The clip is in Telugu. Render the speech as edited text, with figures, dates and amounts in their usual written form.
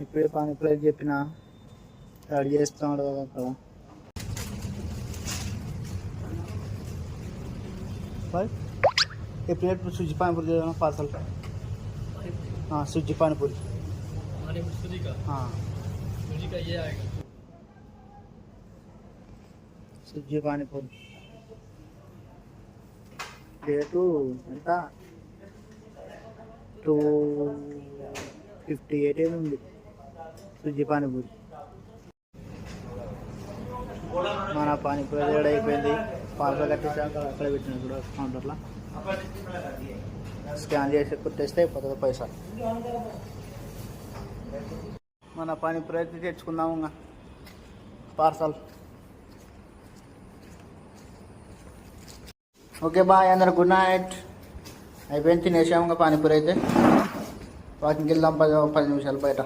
ఇప్పుడే పానీపూరి చెప్పిన రెడీ చేస్తున్నాడు అక్కడ. ये प्लेट पर सूजी पानीपुरी दे देना पार्सल. हाँ सूजी पानीपुरी. सूजी का? हाँ सूजी का ये आएगा. सूजी पानीपुरी రేటు ఎంత 258 ఉంది సుజ్జి పానీపూరి. మన పానీపూరి రెడీ అయిపోయింది. పార్సల్ కట్టేసాక అక్కడ పెట్టిన కూడా కౌంటర్లో స్కాన్ చేసి కొట్టేస్తే అయిపోతుంది పైసా. మన పానీపూరి అయితే తెచ్చుకుందాము ఇంకా పార్సల్. ఓకే బాయ్ అందరు, గుడ్ నైట్. అయిపోయింది, తినేసాము ఇంకా పానీపూరి అయితే. వాకింగ్కి వెళ్దాం 10 నిమిషాలు బయట.